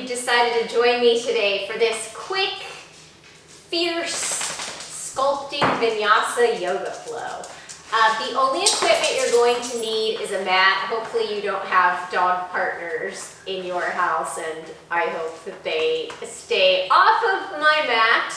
decided to join me today for this quick, fierce, sculpting Vinyasa yoga flow. The only equipment you're going to need is a mat. Hopefully you don't have dog partners in your house, and I hope that they stay off of my mat.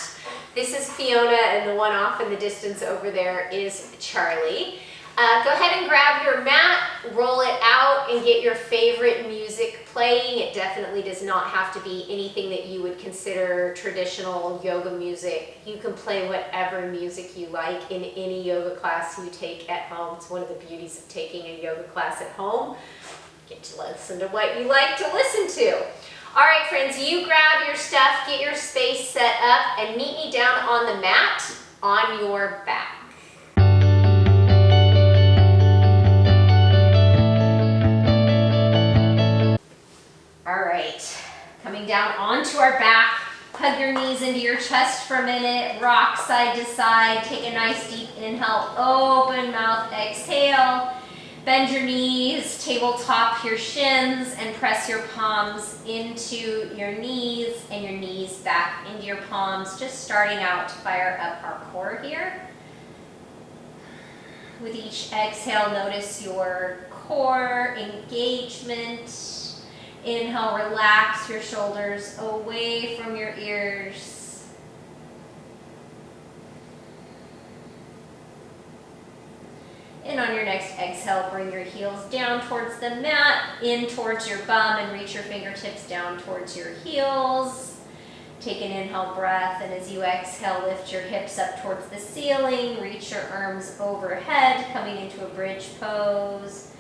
This is Fiona, and the one off in the distance over there is Charlie. Go ahead and grab your mat, roll it out, and get your favorite music playing. It definitely does not have to be anything that you would consider traditional yoga music. You can play whatever music you like in any yoga class you take at home. It's one of the beauties of taking a yoga class at home. You get to listen to what you like to listen to. All right, friends, you grab your stuff, get your space set up, and meet me down on the mat on your back. Coming down onto our back, hug your knees into your chest for a minute, rock side to side, take a nice deep inhale, open mouth, exhale, bend your knees, tabletop your shins, and press your palms into your knees and your knees back into your palms, just starting out to fire up our core here. With each exhale, notice your core engagement. Inhale, relax your shoulders away from your ears. And on your next exhale, bring your heels down towards the mat, in towards your bum, and reach your fingertips down towards your heels. Take an inhale breath, and as you exhale, lift your hips up towards the ceiling, reach your arms overhead, coming into a bridge pose.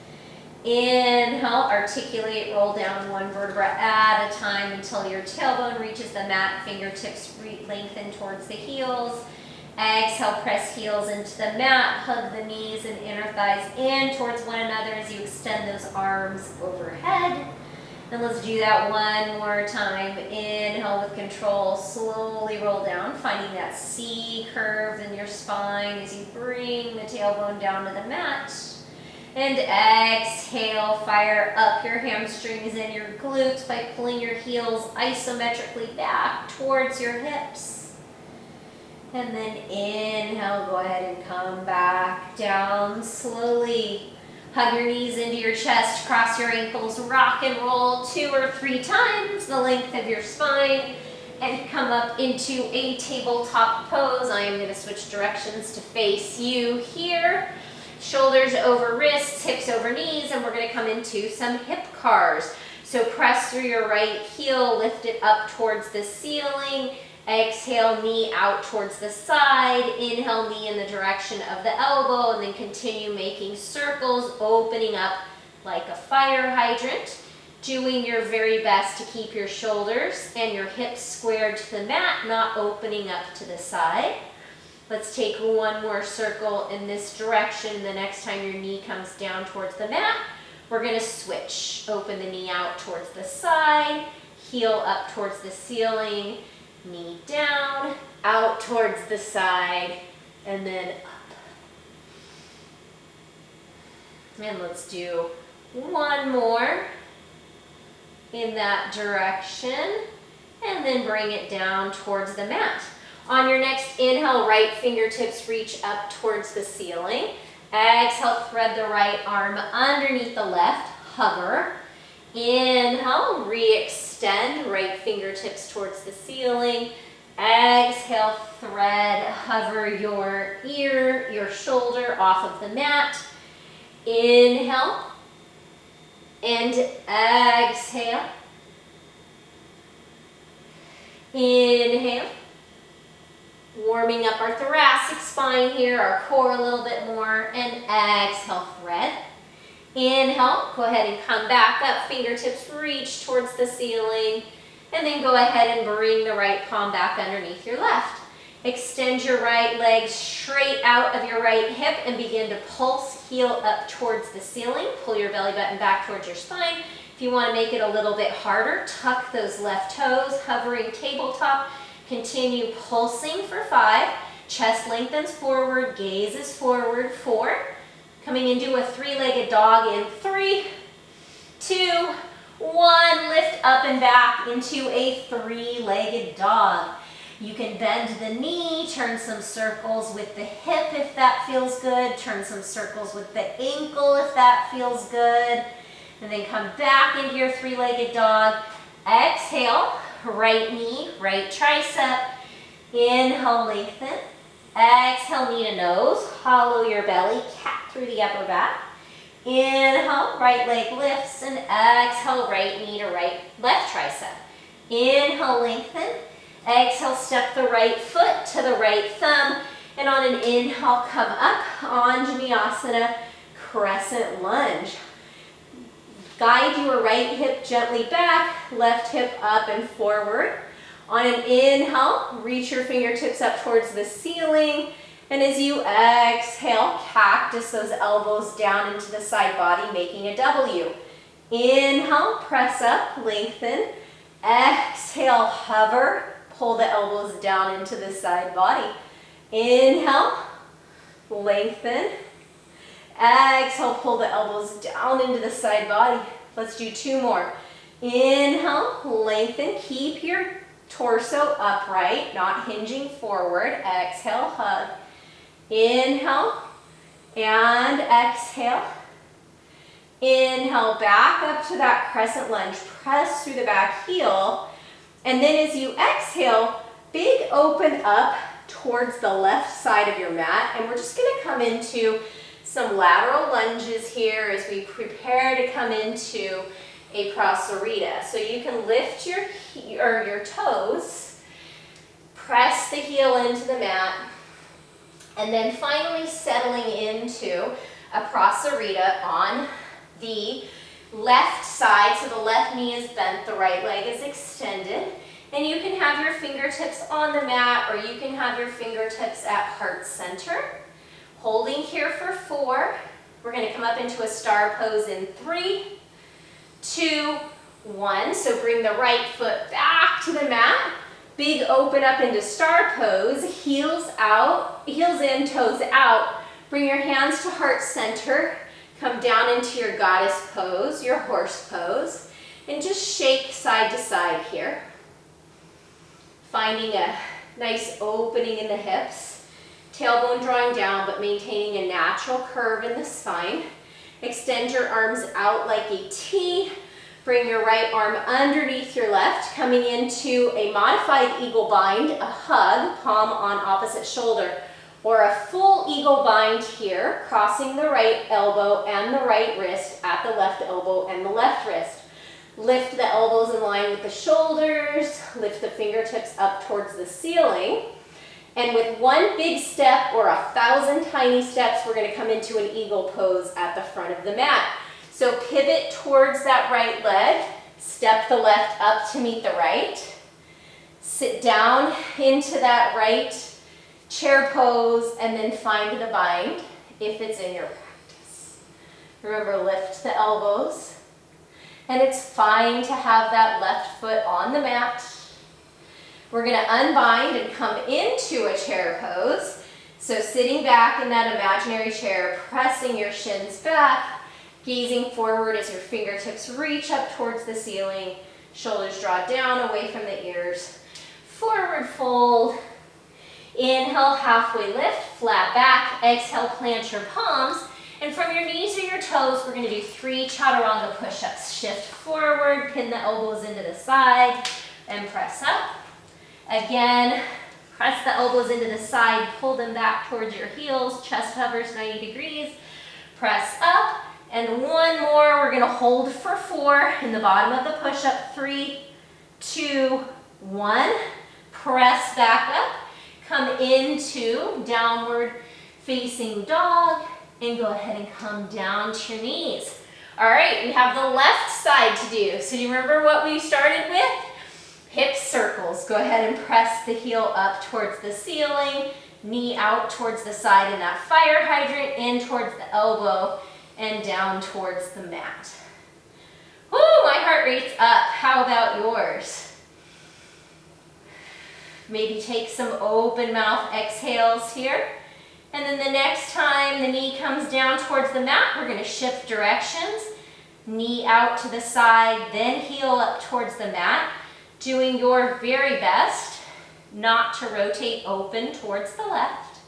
Inhale, articulate, roll down one vertebra at a time until your tailbone reaches the mat, fingertips lengthen towards the heels. Exhale, press heels into the mat, hug the knees and inner thighs in towards one another as you extend those arms overhead. And let's do that one more time. Inhale with control, slowly roll down, finding that C curve in your spine as you bring the tailbone down to the mat. And exhale, fire up your hamstrings and your glutes by pulling your heels isometrically back towards your hips. And then inhale, go ahead and come back down slowly. Hug your knees into your chest, cross your ankles, rock and roll 2 or 3 times the length of your spine, and come up into a tabletop pose. I am going to switch directions to face you here. Shoulders over wrists, hips over knees, and we're going to come into some hip cars. So press through your right heel, lift it up towards the ceiling. Exhale, knee out towards the side. Inhale, knee in the direction of the elbow, and then continue making circles, opening up like a fire hydrant. Doing your very best to keep your shoulders and your hips squared to the mat, not opening up to the side. Let's take one more circle in this direction. The next time your knee comes down towards the mat, we're going to switch. Open the knee out towards the side, heel up towards the ceiling, knee down, out towards the side, and then up. And let's do one more in that direction, and then bring it down towards the mat. On your next inhale, right fingertips reach up towards the ceiling. Exhale, thread the right arm underneath the left, hover. Inhale, re-extend, right fingertips towards the ceiling. Exhale, thread, hover your ear, your shoulder off of the mat. Inhale, and exhale. Inhale. Warming up our thoracic spine here, our core a little bit more, and exhale, thread. Inhale, go ahead and come back up, fingertips reach towards the ceiling, and then go ahead and bring the right palm back underneath your left. Extend your right leg straight out of your right hip and begin to pulse, heel up towards the ceiling. Pull your belly button back towards your spine. If you want to make it a little bit harder, tuck those left toes, hovering tabletop. Continue pulsing for 5. Chest lengthens forward, gaze is forward, 4. Coming into a 3-legged dog in 3, 2, 1. Lift up and back into a three-legged dog. You can bend the knee, turn some circles with the hip if that feels good, turn some circles with the ankle if that feels good, and then come back into your three-legged dog. Exhale, right knee, right tricep. Inhale, lengthen. Exhale, knee to nose, hollow your belly, cat through the upper back. Inhale, right leg lifts, and exhale, right knee to left tricep. Inhale, lengthen. Exhale, step the right foot to the right thumb, and on an inhale, come up on Vinyasa, crescent lunge. Guide your right hip gently back, left hip up and forward. On an inhale, reach your fingertips up towards the ceiling, and as you exhale, cactus those elbows down into the side body, making a W. Inhale, press up, lengthen. Exhale, hover. Pull the elbows down into the side body. Inhale, lengthen. Exhale, pull the elbows down into the side body. Let's do two more. Inhale, lengthen. Keep your torso upright, not hinging forward. Exhale, hug. Inhale, and exhale. Inhale, back up to that crescent lunge. Press through the back heel. And then as you exhale, big open up towards the left side of your mat. And we're just going to come into some lateral lunges here as we prepare to come into a prasarita. So you can lift your toes, press the heel into the mat, and then finally settling into a prasarita on the left side. So the left knee is bent, the right leg is extended, and you can have your fingertips on the mat or you can have your fingertips at heart center. Holding here for 4. We're going to come up into a star pose in 3, 2, 1. So bring the right foot back to the mat. Big open up into star pose. Heels out, heels in, toes out. Bring your hands to heart center. Come down into your goddess pose, your horse pose, and just shake side to side here. Finding a nice opening in the hips. Tailbone drawing down, but maintaining a natural curve in the spine. Extend your arms out like a T. Bring your right arm underneath your left, coming into a modified eagle bind, a hug, palm on opposite shoulder, or a full eagle bind here, crossing the right elbow and the right wrist at the left elbow and the left wrist. Lift the elbows in line with the shoulders, lift the fingertips up towards the ceiling. And with one big step or 1,000 tiny steps, we're going to come into an eagle pose at the front of the mat. So pivot towards that right leg, step the left up to meet the right. Sit down into that right chair pose and then find the bind if it's in your practice. Remember, lift the elbows. And it's fine to have that left foot on the mat. We're going to unbind and come into a chair pose. So sitting back in that imaginary chair, pressing your shins back, gazing forward as your fingertips reach up towards the ceiling, shoulders draw down away from the ears. Forward fold. Inhale, halfway lift, flat back. Exhale, plant your palms. And from your knees or your toes, we're going to do 3 chaturanga push-ups. Shift forward, pin the elbows into the side, and press up. Again, press the elbows into the side, pull them back towards your heels, chest hovers 90 degrees, press up, and one more. We're going to hold for 4 in the bottom of the push-up. 3, 2, 1. Press back up, come into downward facing dog, and go ahead and come down to your knees. All right, we have the left side to do. So do you remember what we started with? Hip circles. Go ahead and press the heel up towards the ceiling, knee out towards the side in that fire hydrant, in towards the elbow, and down towards the mat. Woo, my heart rate's up. How about yours? Maybe take some open mouth exhales here. And then the next time the knee comes down towards the mat, we're going to shift directions. knee out to the side, then heel up towards the mat, doing your very best not to rotate open towards the left.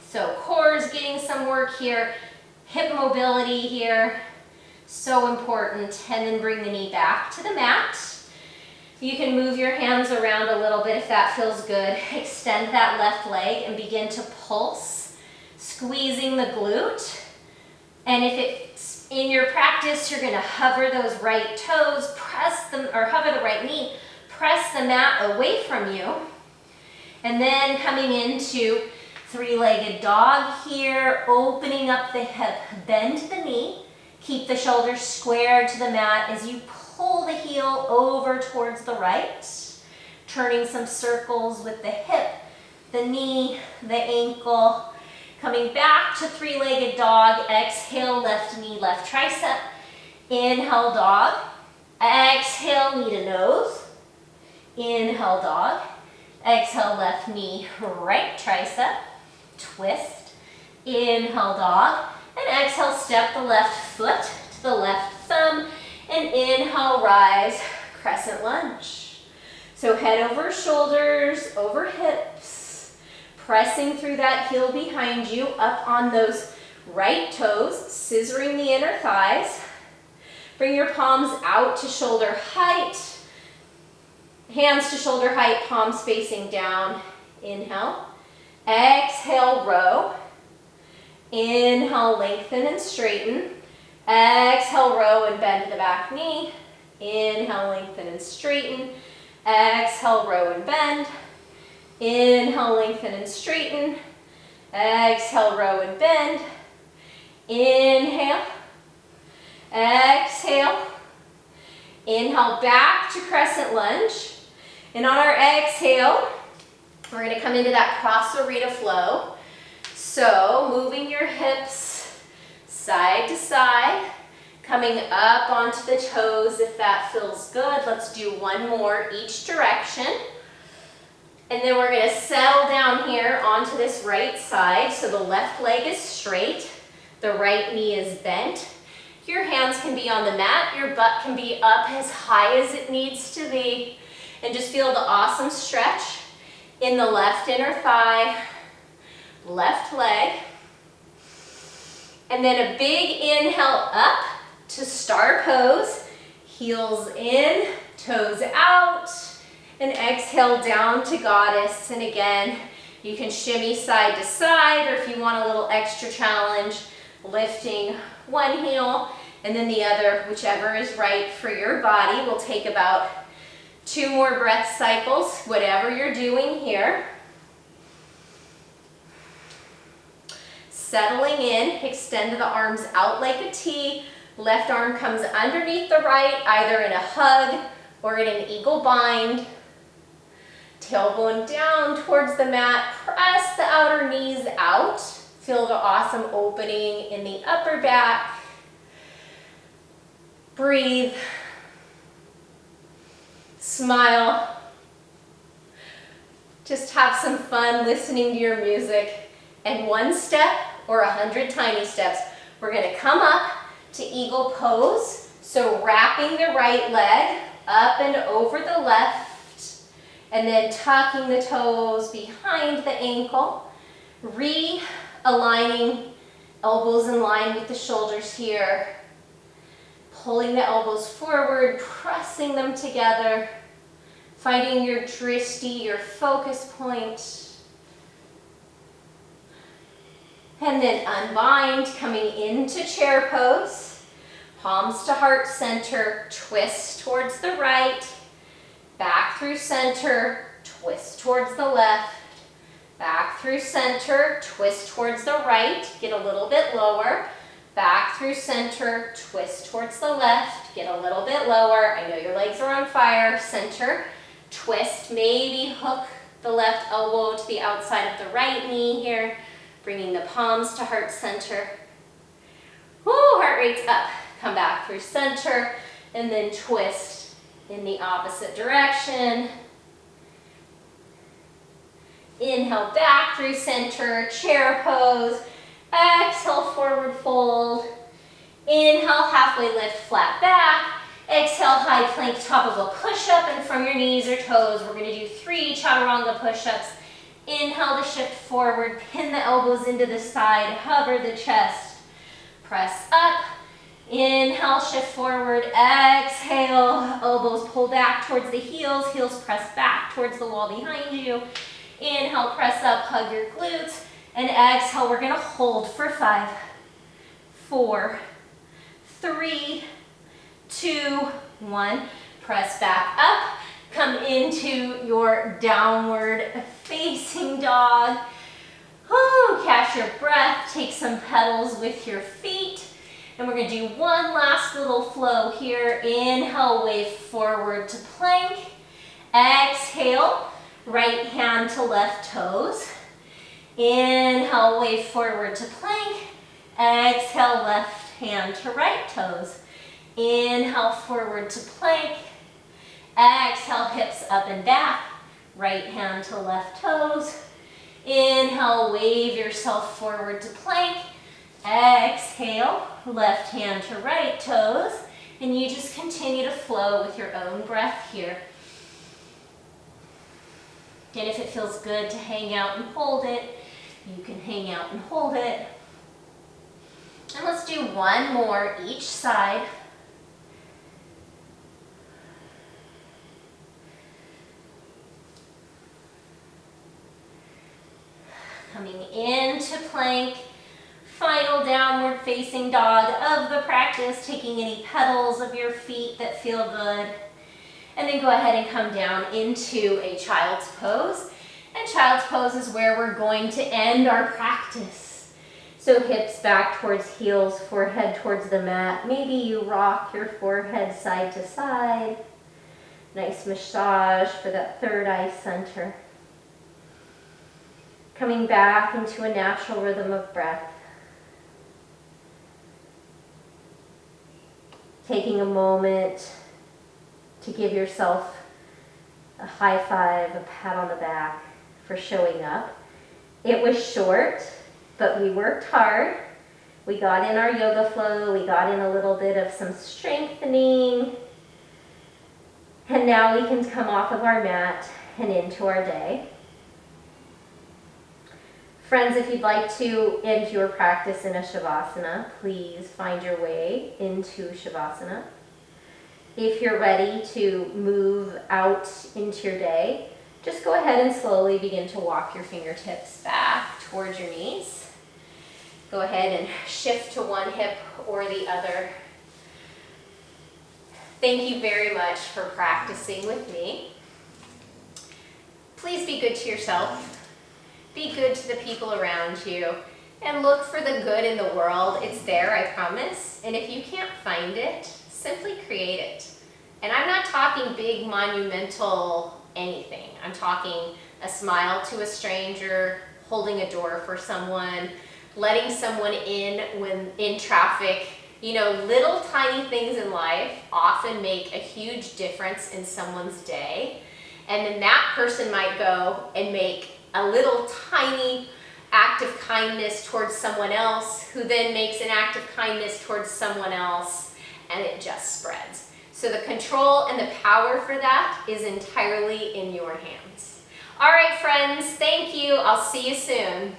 So core is getting some work here, hip mobility here, so important. And then bring the knee back to the mat. You can move your hands around a little bit if that feels good. Extend that left leg and begin to pulse, squeezing the glute. And if it's in your practice, you're gonna hover those right toes, press them, or hover the right knee, press the mat away from you. And then coming into three-legged dog here, opening up the hip, bend the knee, keep the shoulders squared to the mat as you pull the heel over towards the right, turning some circles with the hip, the knee, the ankle. Coming back to three-legged dog, exhale, left knee, left tricep. Inhale, dog. Exhale, knee to nose. Inhale, dog. Exhale, left knee, right tricep. Twist. Inhale, dog. And exhale, step the left foot to the left thumb. And inhale, rise, crescent lunge. So head over shoulders, over hips, pressing through that heel behind you, up on those right toes, scissoring the inner thighs. Bring your palms out to shoulder height. Hands to shoulder height, palms facing down. Inhale. Exhale, row. Inhale, lengthen and straighten. Exhale, row and bend the back knee. Inhale, lengthen and straighten. Exhale, row and bend. Inhale, lengthen and straighten. Exhale, row and bend. Inhale. Exhale. Inhale, back to crescent lunge. And on our exhale, we're going to come into that prasarita flow. So moving your hips side to side, coming up onto the toes if that feels good. Let's do one more each direction. And then we're going to settle down here onto this right side. So the left leg is straight, the right knee is bent. Your hands can be on the mat, your butt can be up as high as it needs to be. And just feel the awesome stretch in the left inner thigh, left leg. And then a big inhale up to star pose, heels in, toes out, and exhale down to goddess. And again, you can shimmy side to side, or if you want a little extra challenge, lifting one heel and then the other, whichever is right for your body. We'll take about 2 more breath cycles, whatever you're doing here. Settling in, extend the arms out like a T. Left arm comes underneath the right, either in a hug or in an eagle bind. Tailbone down towards the mat. Press the outer knees out. Feel the awesome opening in the upper back. Breathe. Smile. Just have some fun listening to your music. And one step or 100 tiny steps, we're going to come up to eagle pose. So wrapping the right leg up and over the left, and then tucking the toes behind the ankle, realigning elbows in line with the shoulders here, pulling the elbows forward, pressing them together, finding your drishti, your focus point. And then unbind, coming into chair pose. Palms to heart center, twist towards the right, back through center, twist towards the left, back through center, twist towards the right, get a little bit lower, back through center, twist towards the left, get a little bit lower. I know your legs are on fire. Center, twist, maybe hook the left elbow to the outside of the right knee here. Bringing the palms to heart center. Woo, heart rate's up. Come back through center and then twist in the opposite direction. Inhale, back through center, chair pose. Exhale, forward fold. Inhale, halfway lift, flat back. Exhale, high plank, top of a push-up, and from your knees or toes, we're gonna do 3 chaturanga push-ups. Inhale to shift forward, pin the elbows into the side, hover the chest, press up. Inhale, shift forward, exhale, elbows pull back towards the heels, heels press back towards the wall behind you. Inhale, press up, hug your glutes, and exhale, we're gonna hold for 5, 4, 3, 2, 1. Press back up, come into your downward facing dog. Whew, catch your breath, take some pedals with your feet. And we're gonna do one last little flow here. Inhale, wave forward to plank. Exhale, right hand to left toes. Inhale, wave forward to plank. Exhale, left hand to right toes. Inhale, forward to plank. Exhale, hips up and back. Right hand to left toes. Inhale, wave yourself forward to plank. Exhale, left hand to right toes. And you just continue to flow with your own breath here. And if it feels good to hang out and hold it, you can hang out and hold it. And let's do one more each side. Coming into plank, final downward facing dog of the practice, taking any pedals of your feet that feel good. And then go ahead and come down into a child's pose. And child's pose is where we're going to end our practice. So hips back towards heels, forehead towards the mat. Maybe you rock your forehead side to side. Nice massage for that third eye center. Coming back into a natural rhythm of breath. Taking a moment to give yourself a high five, a pat on the back for showing up. It was short, but we worked hard. We got in our yoga flow, we got in a little bit of some strengthening, and now we can come off of our mat and into our day. Friends, if you'd like to end your practice in a Shavasana, please find your way into Shavasana. If you're ready to move out into your day, just go ahead and slowly begin to walk your fingertips back towards your knees. Go ahead and shift to one hip or the other. Thank you very much for practicing with me. Please be good to yourself. Be good to the people around you. And look for the good in the world. It's there, I promise. And if you can't find it, simply create it. And I'm not talking big, monumental anything. I'm talking a smile to a stranger, holding a door for someone, letting someone in when in traffic. You know, little tiny things in life often make a huge difference in someone's day. And then that person might go and make a little tiny act of kindness towards someone else, who then makes an act of kindness towards someone else, and it just spreads. So the control and the power for that is entirely in your hands. All right, friends, thank you. I'll see you soon.